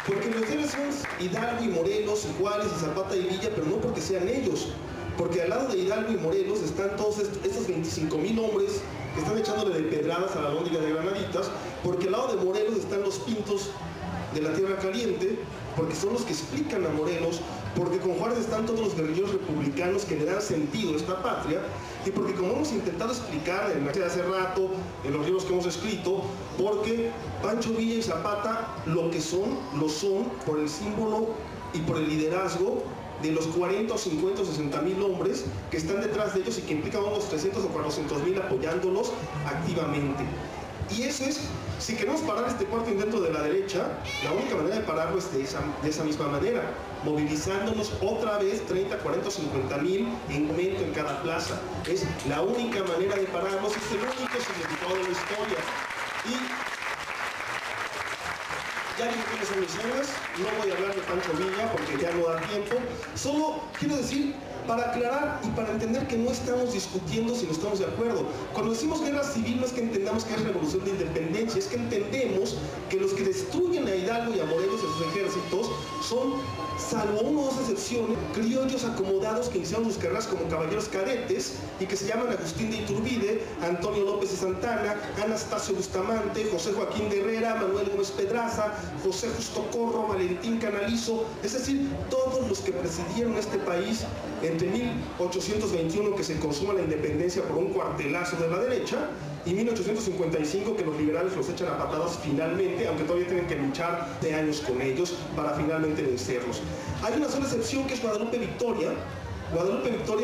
Porque los héroes son Hidalgo y Morelos, y Juárez y Zapata y Villa, pero no porque sean ellos. Porque al lado de Hidalgo y Morelos están todos estos 25,000 hombres que están echándole de pedradas a la Alhóndiga de Granaditas, porque al lado de Morelos están los pintos de la Tierra Caliente, porque son los que explican a Morelos, porque con Juárez están todos los guerrilleros republicanos que le dan sentido a esta patria, y porque como hemos intentado explicar hace rato, en los libros que hemos escrito, porque Pancho Villa y Zapata lo que son, lo son por el símbolo y por el liderazgo de los 40 o 50 o 60,000 hombres que están detrás de ellos y que implican unos 300 o 400,000 apoyándolos activamente. Y eso es, si queremos parar este cuarto intento de la derecha, la única manera de pararlo es de esa misma manera, movilizándonos otra vez 30, 40 o 50,000 en momento en cada plaza. Es la única manera de pararlos, es el único significado de la historia. Y ya dije quiénes son mis héroes, no voy a hablar de Pancho Villa porque ya no da tiempo. Solo quiero decir, para aclarar y para entender que no estamos discutiendo si no estamos de acuerdo. Cuando decimos guerra civil no es que entendamos que es revolución de independencia, es que entendemos que los que destruyen a Hidalgo y a Morelos y a sus ejércitos son, salvo una o dos excepciones, criollos acomodados que iniciaron sus carreras como caballeros cadetes y que se llaman Agustín de Iturbide, Antonio López de Santana, Anastasio Bustamante, José Joaquín de Herrera, Manuel Gómez Pedraza, José Justo Corro, Valentín Canalizo, es decir, todos los que presidieron este país entre 1821, que se consuma la independencia por un cuartelazo de la derecha, y 1855, que los liberales los echan a patadas finalmente, aunque todavía tienen que luchar de años con ellos para finalmente vencerlos. Hay una sola excepción, que es Guadalupe Victoria,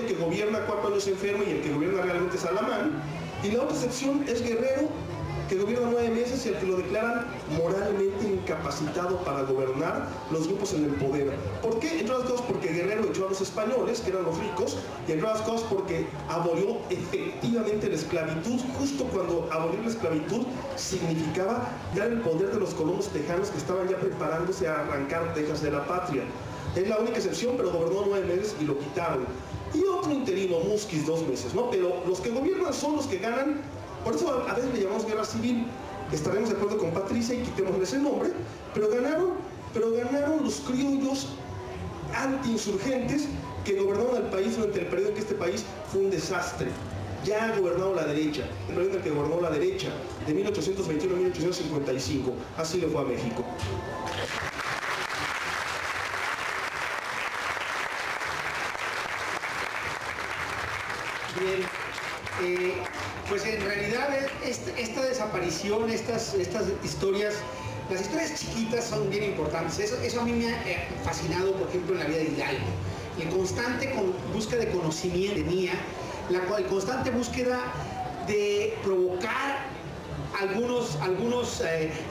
que gobierna 4 años enfermo y el que gobierna realmente es Alamán, y la otra excepción es Guerrero, que gobierna 9 meses y al que lo declaran moralmente incapacitado para gobernar los grupos en el poder. ¿Por qué? Entre otras cosas porque Guerrero echó a los españoles, que eran los ricos, y entre otras cosas porque abolió efectivamente la esclavitud, justo cuando abolió la esclavitud significaba dar el poder de los colonos tejanos que estaban ya preparándose a arrancar Texas de la patria. Es la única excepción, pero gobernó 9 meses y lo quitaron. Y otro interino, Musquiz, 2 meses, ¿no? Pero los que gobiernan son los que ganan. Por eso a veces le llamamos guerra civil. Estaremos de acuerdo con Patricia y quitémosle ese nombre, pero ganaron los criollos antiinsurgentes que gobernaron al país durante el periodo en que este país fue un desastre. Ya ha gobernado la derecha, el periodo en el que gobernó la derecha, de 1821 a 1855. Así le fue a México. Bien, pues en realidad esta desaparición, estas historias, las historias chiquitas son bien importantes. Eso a mí me ha fascinado, por ejemplo, en la vida de Hidalgo. La constante búsqueda de conocimiento tenía, la constante búsqueda de provocar algunas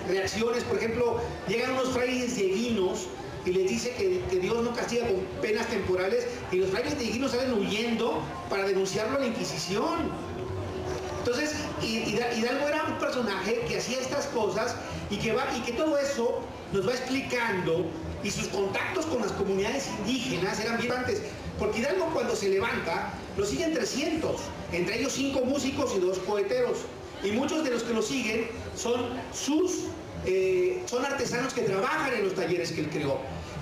reacciones. Por ejemplo, llegan unos frailes dieguinos y les dice que Dios no castiga con penas temporales, y los frailes dieguinos salen huyendo para denunciarlo a la Inquisición. Entonces, Hidalgo era un personaje que hacía estas cosas y que todo eso nos va explicando, y sus contactos con las comunidades indígenas eran bien antes, porque Hidalgo cuando se levanta lo siguen 300, entre ellos 5 músicos y 2 coheteros, y muchos de los que lo siguen son artesanos que trabajan en los talleres que él creó.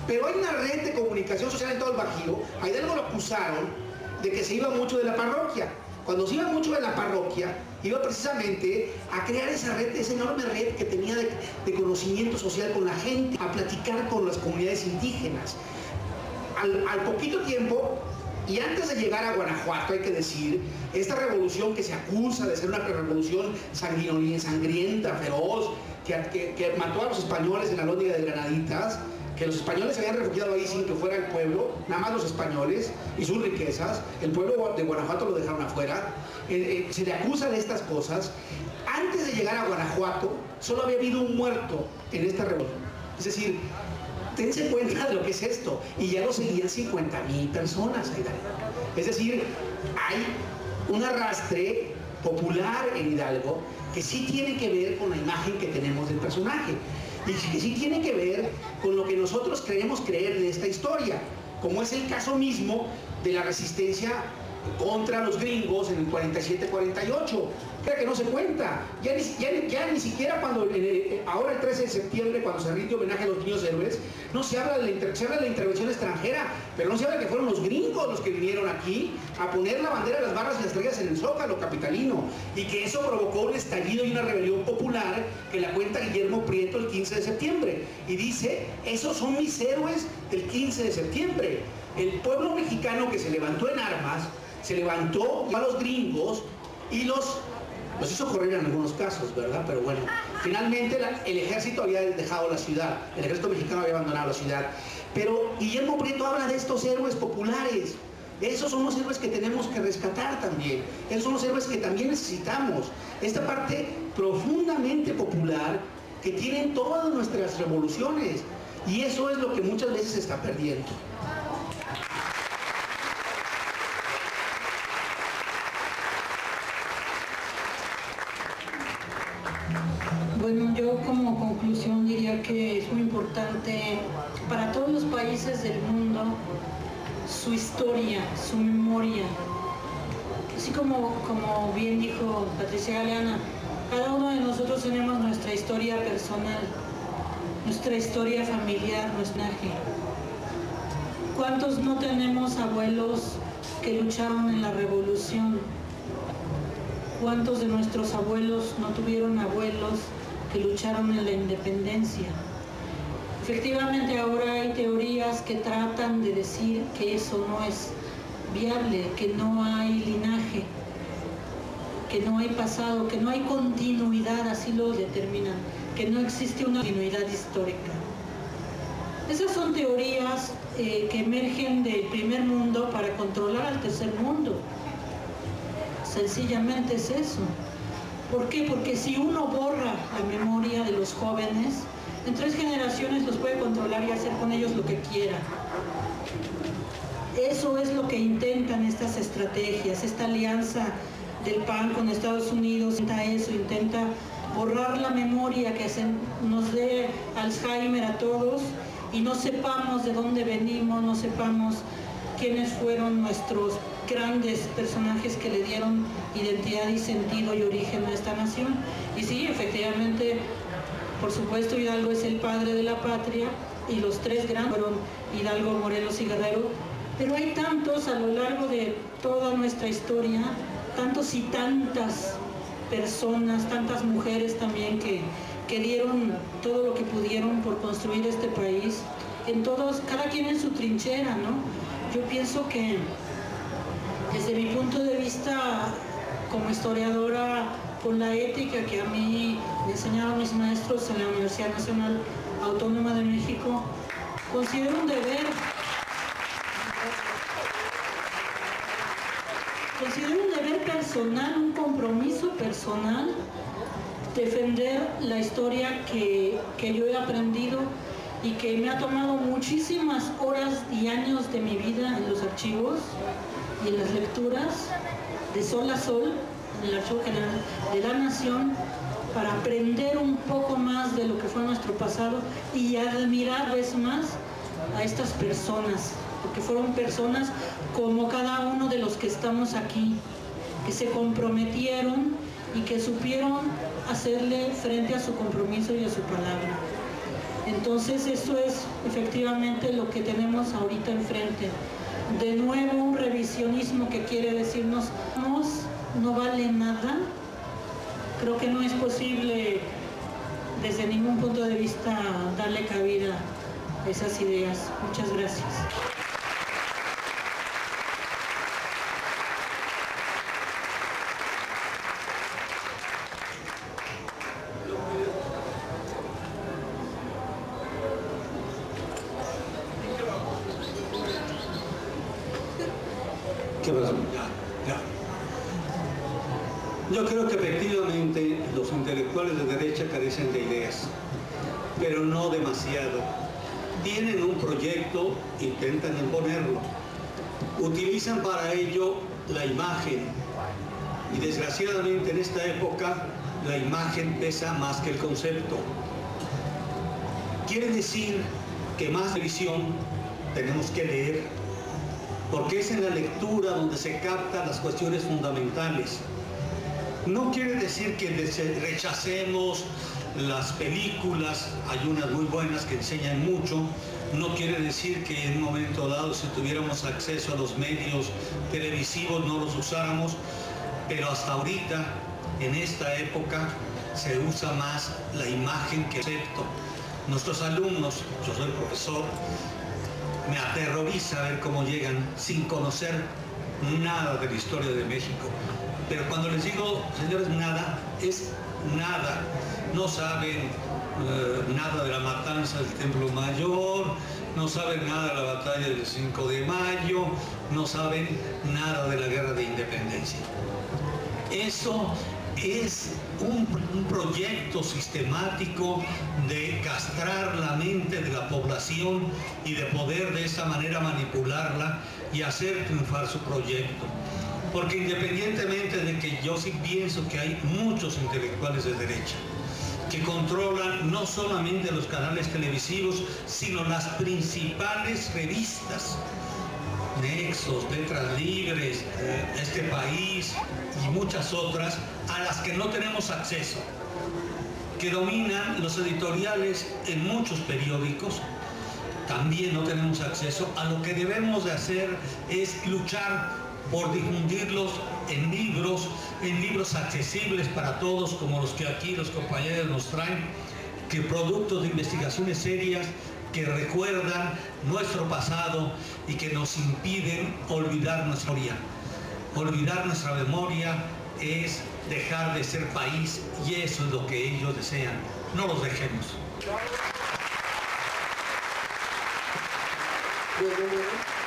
Pero hay una red de comunicación social en todo el Bajío. A Hidalgo lo acusaron de que se iba mucho de la parroquia. Cuando se iba mucho de la parroquia, iba precisamente a crear esa red, esa enorme red que tenía de conocimiento social con la gente, a platicar con las comunidades indígenas. Al poquito tiempo, y antes de llegar a Guanajuato, hay que decir, esta revolución que se acusa de ser una revolución sangrienta, feroz, que mató a los españoles en la Alhóndiga de Granaditas, que los españoles se habían refugiado ahí sin que fuera el pueblo, nada más los españoles y sus riquezas, el pueblo de Guanajuato lo dejaron afuera. Se le acusa de estas cosas. Antes de llegar a Guanajuato, solo había habido un muerto en esta revolución. Es decir, dense cuenta de lo que es esto, y ya lo seguían 50,000 personas. Es decir, hay un arrastre popular en Hidalgo que sí tiene que ver con la imagen que tenemos del personaje, y que sí tiene que ver con lo que nosotros creemos creer de esta historia, como es el caso mismo de la resistencia contra los gringos en el 47-48. Que no se cuenta. Ya ni siquiera cuando, ahora el 13 de septiembre, cuando se rinde homenaje a los niños héroes, no se habla de la intervención extranjera, pero no se habla de que fueron los gringos los que vinieron aquí a poner la bandera de las barras y las estrellas en el Zócalo capitalino, y que eso provocó un estallido y una rebelión popular que la cuenta Guillermo Prieto el 15 de septiembre, y dice, esos son mis héroes del 15 de septiembre. El pueblo mexicano que se levantó en armas, se levantó a los gringos y los hizo correr en algunos casos, ¿verdad? Pero bueno, finalmente el ejército había dejado la ciudad, el ejército mexicano había abandonado la ciudad. Pero Guillermo Prieto habla de estos héroes populares. Esos son los héroes que tenemos que rescatar también. Esos son los héroes que también necesitamos. Esta parte profundamente popular que tienen todas nuestras revoluciones. Y eso es lo que muchas veces se está perdiendo. Bueno, yo como conclusión diría que es muy importante para todos los países del mundo su historia, su memoria. Así como bien dijo Patricia Galeana, cada uno de nosotros tenemos nuestra historia personal, nuestra historia familiar, nuestro linaje. ¿Cuántos no tenemos abuelos que lucharon en la revolución? ¿Cuántos de nuestros abuelos no tuvieron abuelos que lucharon en la independencia? Efectivamente, ahora hay teorías que tratan de decir que eso no es viable, que no hay linaje, que no hay pasado, que no hay continuidad, así lo determinan, que no existe una continuidad histórica. Esas son teorías que emergen del primer mundo para controlar al tercer mundo. Sencillamente es eso. ¿Por qué? Porque si uno borra la memoria de los jóvenes, en 3 generaciones los puede controlar y hacer con ellos lo que quiera. Eso es lo que intentan estas estrategias, esta alianza del PAN con Estados Unidos, intenta borrar la memoria, que nos dé Alzheimer a todos y no sepamos de dónde venimos, no sepamos quiénes fueron nuestros grandes personajes que le dieron identidad y sentido y origen a esta nación. Y sí, efectivamente, por supuesto, Hidalgo es el padre de la patria y los 3 grandes fueron Hidalgo, Morelos y Guerrero, pero hay tantos a lo largo de toda nuestra historia, tantos y tantas personas, tantas mujeres también que dieron todo lo que pudieron por construir este país, cada quien en su trinchera, ¿no? Yo pienso que desde mi punto de vista como historiadora, con la ética que a mí me enseñaron mis maestros en la Universidad Nacional Autónoma de México, considero un deber personal, un compromiso personal, defender la historia que yo he aprendido y que me ha tomado muchísimas horas y años de mi vida en los archivos y en las lecturas de sol a sol en el Archivo General de la Nación, para aprender un poco más de lo que fue nuestro pasado y admirar vez más a estas personas, porque fueron personas como cada uno de los que estamos aquí, que se comprometieron y que supieron hacerle frente a su compromiso y a su palabra. Entonces eso es efectivamente lo que tenemos ahorita enfrente. De nuevo un revisionismo que quiere decirnos no vale nada. Creo que no es posible desde ningún punto de vista darle cabida a esas ideas. Muchas gracias. ¿Qué pasó? Ya. Yo creo que efectivamente los intelectuales de derecha carecen de ideas, pero no demasiado. Tienen un proyecto, intentan imponerlo. Utilizan para ello la imagen. Y desgraciadamente en esta época la imagen pesa más que el concepto. Quiere decir que más de visión tenemos que leer. porque es en la lectura donde se captan las cuestiones fundamentales. No quiere decir que rechacemos las películas, hay unas muy buenas que enseñan mucho, no quiere decir que en un momento dado, si tuviéramos acceso a los medios televisivos, no los usáramos, pero hasta ahorita, en esta época, se usa más la imagen que el concepto. Nuestros alumnos, yo soy profesor, me aterroriza ver cómo llegan sin conocer nada de la historia de México. Pero cuando les digo, señores, nada, es nada. No saben nada de la matanza del Templo Mayor, no saben nada de la batalla del 5 de mayo, no saben nada de la Guerra de Independencia. Eso es un proyecto sistemático de castrar la mente de la población y de poder de esa manera manipularla y hacer triunfar su proyecto. Porque independientemente de que yo sí pienso que hay muchos intelectuales de derecha que controlan no solamente los canales televisivos, sino las principales revistas, Nexos, Letras Libres, Este País y muchas otras a las que no tenemos acceso, que dominan los editoriales en muchos periódicos. También no tenemos acceso. A lo que debemos de hacer es luchar por difundirlos en libros accesibles para todos, como los que aquí los compañeros nos traen, que productos de investigaciones serias que recuerdan nuestro pasado y que nos impiden olvidar nuestra historia. Olvidar nuestra memoria es dejar de ser país, y eso es lo que ellos desean. No los dejemos. Bueno.